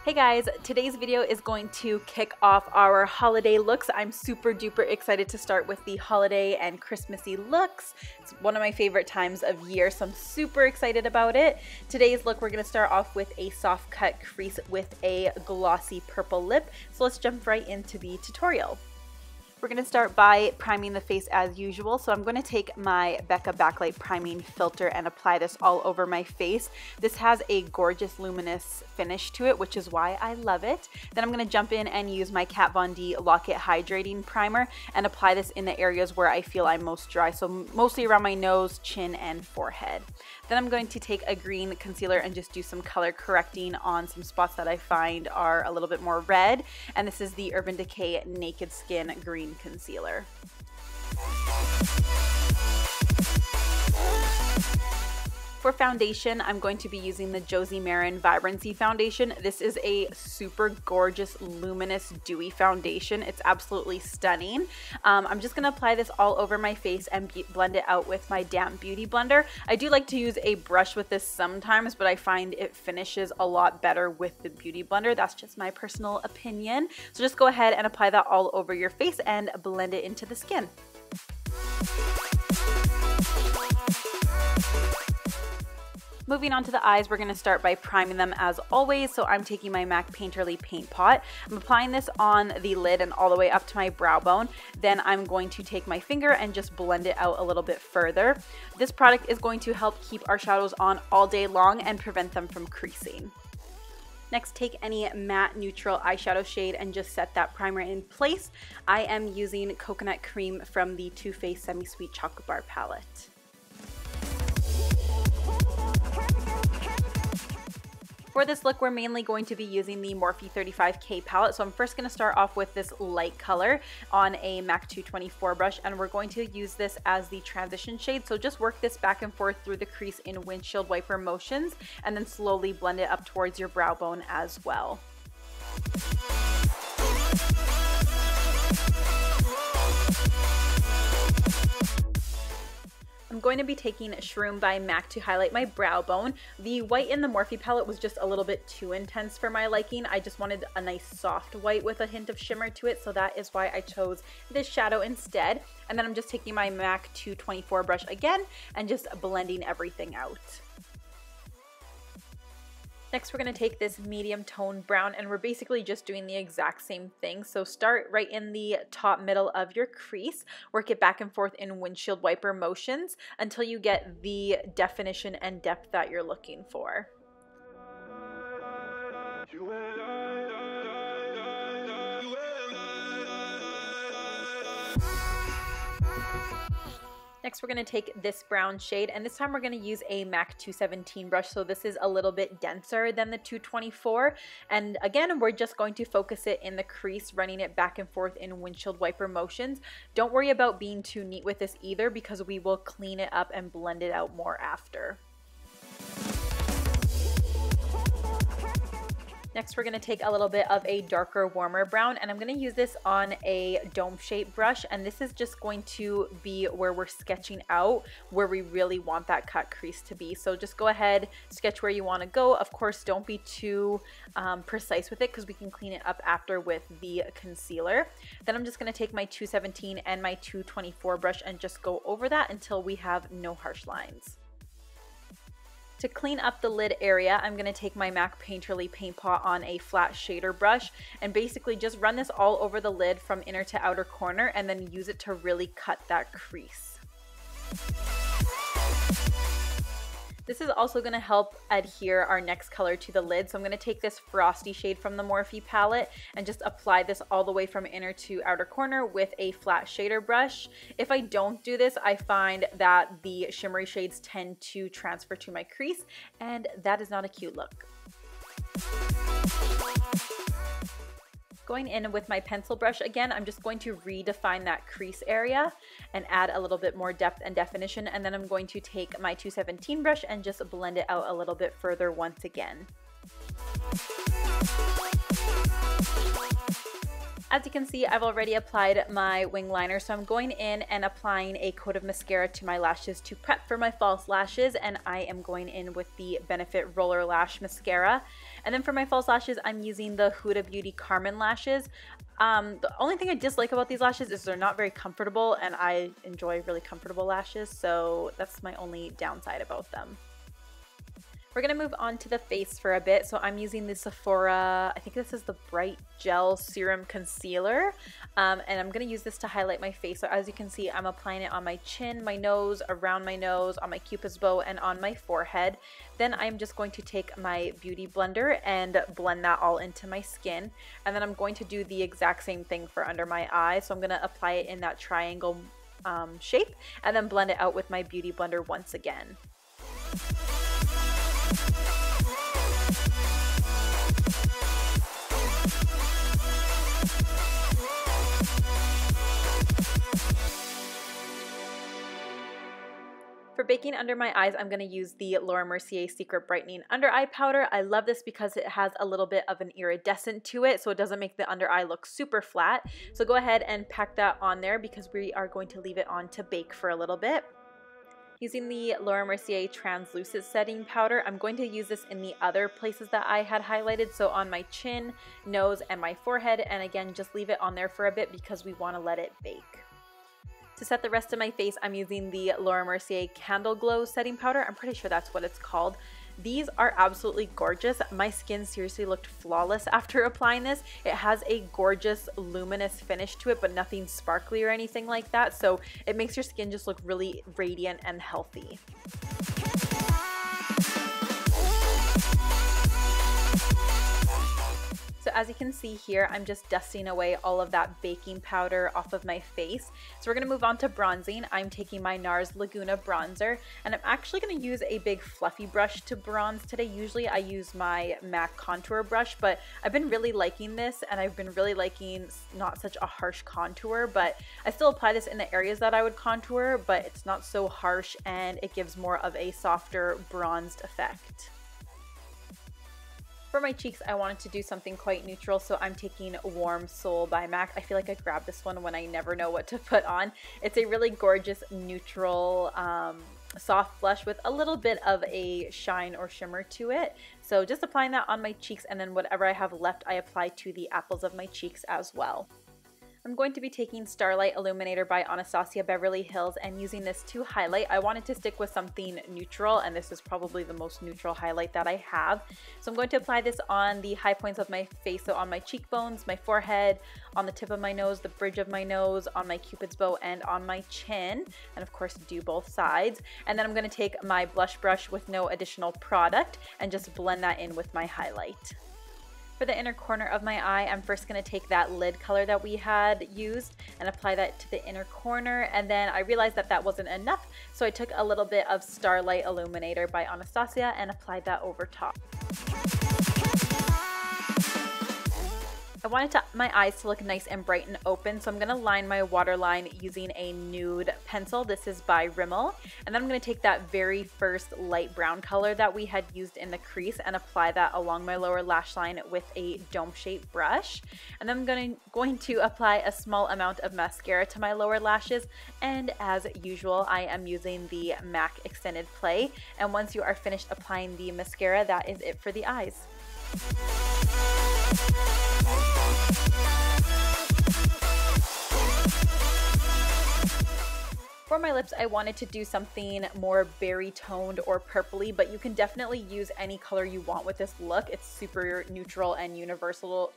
Hey guys, today's video is going to kick off our holiday looks. I'm super duper excited to start with the holiday and Christmassy looks. It's one of my favorite times of year, so I'm super excited about it. Today's look, we're going to start off with a soft cut crease with a glossy purple lip. So let's jump right into the tutorial. We're going to start by priming the face as usual. So I'm going to take my BECCA Backlight Priming Filter and apply this all over my face. This has a gorgeous luminous finish to it, which is why I love it. Then I'm going to jump in and use my Kat Von D Lock It Hydrating Primer and apply this in the areas where I feel I'm most dry. So mostly around my nose, chin, and forehead. Then I'm going to take a green concealer and just do some color correcting on some spots that I find are a little bit more red. And this is the Urban Decay Naked Skin Green Concealer. For foundation, I'm going to be using the Josie Maran Vibrancy foundation. This is a super gorgeous, luminous, dewy foundation. It's absolutely stunning. I'm just going to apply this all over my face and blend it out with my damp beauty blender. I do like to use a brush with this sometimes, but I find it finishes a lot better with the beauty blender. That's just my personal opinion. So just go ahead and apply that all over your face and blend it into the skin. Moving on to the eyes, we're going to start by priming them as always. So I'm taking my MAC Painterly Paint Pot. I'm applying this on the lid and all the way up to my brow bone. Then I'm going to take my finger and just blend it out a little bit further. This product is going to help keep our shadows on all day long and prevent them from creasing. Next, take any matte neutral eyeshadow shade and just set that primer in place. I am using Coconut Cream from the Too Faced Semi-Sweet Chocolate Bar palette. For this look, we're mainly going to be using the Morphe 35K palette. So I'm first going to start off with this light color on a MAC 224 brush, and we're going to use this as the transition shade. So just work this back and forth through the crease in windshield wiper motions, and then slowly blend it up towards your brow bone as well. I'm going to be taking Shroom by MAC to highlight my brow bone. The white in the Morphe palette was just a little bit too intense for my liking. I just wanted a nice soft white with a hint of shimmer to it, so that is why I chose this shadow instead. And then I'm just taking my MAC 224 brush again and just blending everything out. Next, we're going to take this medium tone brown, and we're basically just doing the exact same thing. So start right in the top middle of your crease, work it back and forth in windshield wiper motions until you get the definition and depth that you're looking for. Next, we're going to take this brown shade, and this time we're going to use a MAC 217 brush. So this is a little bit denser than the 224. And again, we're just going to focus it in the crease, running it back and forth in windshield wiper motions. Don't worry about being too neat with this either, because we will clean it up and blend it out more after. Next, we're going to take a little bit of a darker, warmer brown, and I'm going to use this on a dome-shaped brush, and this is just going to be where we're sketching out where we really want that cut crease to be. So just go ahead, sketch where you want to go. Of course, don't be too precise with it, because we can clean it up after with the concealer. Then I'm just going to take my 217 and my 224 brush and just go over that until we have no harsh lines. To clean up the lid area, I'm going to take my MAC Painterly Paint Pot on a flat shader brush and basically just run this all over the lid from inner to outer corner, and then use it to really cut that crease. This is also going to help adhere our next color to the lid. So I'm going to take this frosty shade from the Morphe palette and just apply this all the way from inner to outer corner with a flat shader brush. If I don't do this, I find that the shimmery shades tend to transfer to my crease, and that is not a cute look. Going in with my pencil brush again, I'm just going to redefine that crease area and add a little bit more depth and definition, and then I'm going to take my 217 brush and just blend it out a little bit further once again. As as you can see, I've already applied my wing liner, so I'm going in and applying a coat of mascara to my lashes to prep for my false lashes, and I am going in with the Benefit Roller Lash Mascara. And then for my false lashes, I'm using the Huda Beauty Carmen lashes. The only thing I dislike about these lashes is they're not very comfortable, and I enjoy really comfortable lashes, so that's my only downside about them. We're going to move on to the face for a bit. So I'm using the Sephora, I think this is the Bright Gel Serum Concealer, and I'm going to use this to highlight my face. So as you can see, I'm applying it on my chin, my nose, around my nose, on my cupid's bow, and on my forehead. Then I'm just going to take my beauty blender and blend that all into my skin. And then I'm going to do the exact same thing for under my eye. So I'm going to apply it in that triangle shape and then blend it out with my beauty blender once again. For baking under my eyes, I'm going to use the Laura Mercier Secret Brightening Under Eye Powder. I love this because it has a little bit of an iridescent to it, so it doesn't make the under eye look super flat. So go ahead and pack that on there because we are going to leave it on to bake for a little bit. Using the Laura Mercier Translucent Setting Powder, I'm going to use this in the other places that I had highlighted, so on my chin, nose, and my forehead, and again, just leave it on there for a bit because we want to let it bake. To set the rest of my face, I'm using the Laura Mercier Candleglow Setting Powder. I'm pretty sure that's what it's called. These are absolutely gorgeous. My skin seriously looked flawless after applying this. It has a gorgeous luminous finish to it, but nothing sparkly or anything like that. So it makes your skin just look really radiant and healthy. So as you can see here, I'm just dusting away all of that baking powder off of my face. So we're going to move on to bronzing. I'm taking my NARS Laguna bronzer, and I'm actually going to use a big fluffy brush to bronze today. Usually I use my MAC contour brush, but I've been really liking this, and I've been really liking not such a harsh contour, but I still apply this in the areas that I would contour, but it's not so harsh and it gives more of a softer bronzed effect. For my cheeks, I wanted to do something quite neutral, so I'm taking Warm Soul by MAC. I feel like I grabbed this one when I never know what to put on. It's a really gorgeous neutral soft blush with a little bit of a shine or shimmer to it. So just applying that on my cheeks, and then whatever I have left, I apply to the apples of my cheeks as well. I'm going to be taking Starlight Illuminator by Anastasia Beverly Hills and using this to highlight. I wanted to stick with something neutral, and this is probably the most neutral highlight that I have. So I'm going to apply this on the high points of my face, so on my cheekbones, my forehead, on the tip of my nose, the bridge of my nose, on my cupid's bow, and on my chin. And of course, do both sides. And then I'm going to take my blush brush with no additional product and just blend that in with my highlight. For the inner corner of my eye, I'm first going to take that lid color that we had used and apply that to the inner corner, and then I realized that that wasn't enough, so I took a little bit of Starlight Illuminator by Anastasia and applied that over top. I wanted my eyes to look nice and bright and open, so I'm going to line my waterline using a nude pencil. This is by Rimmel. And then I'm going to take that very first light brown color that we had used in the crease and apply that along my lower lash line with a dome-shaped brush. And then I'm going to apply a small amount of mascara to my lower lashes. And as usual, I am using the MAC Extended Play. And once you are finished applying the mascara, that is it for the eyes. For my lips, I wanted to do something more berry toned or purpley, but you can definitely use any color you want with this look. It's super neutral and universal,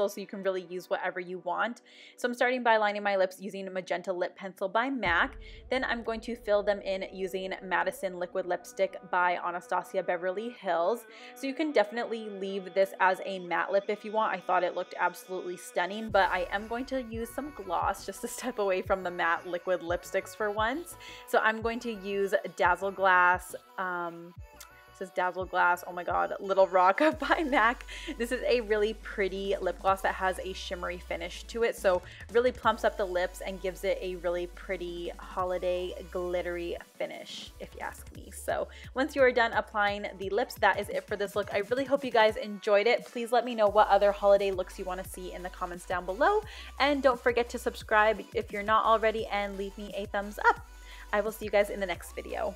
so you can really use whatever you want. So I'm starting by lining my lips using a Magenta lip pencil by MAC. Then I'm going to fill them in using Madison liquid lipstick by Anastasia Beverly Hills. So you can definitely leave this as a matte lip if you want. I thought it looked absolutely stunning, but I am going to use some gloss just to step away from the matte liquid lipsticks for once. So I'm going to use Dazzleglass It says Dazzleglass. Oh my god, Little Rock by MAC. This is a really pretty lip gloss that has a shimmery finish to it, so really plumps up the lips and gives it a really pretty holiday glittery finish, if you ask me. So once you are done applying the lips, that is it for this look. I really hope you guys enjoyed it. Please let me know what other holiday looks you want to see in the comments down below, and don't forget to subscribe if you're not already, and leave me a thumbs up. I will see you guys in the next video.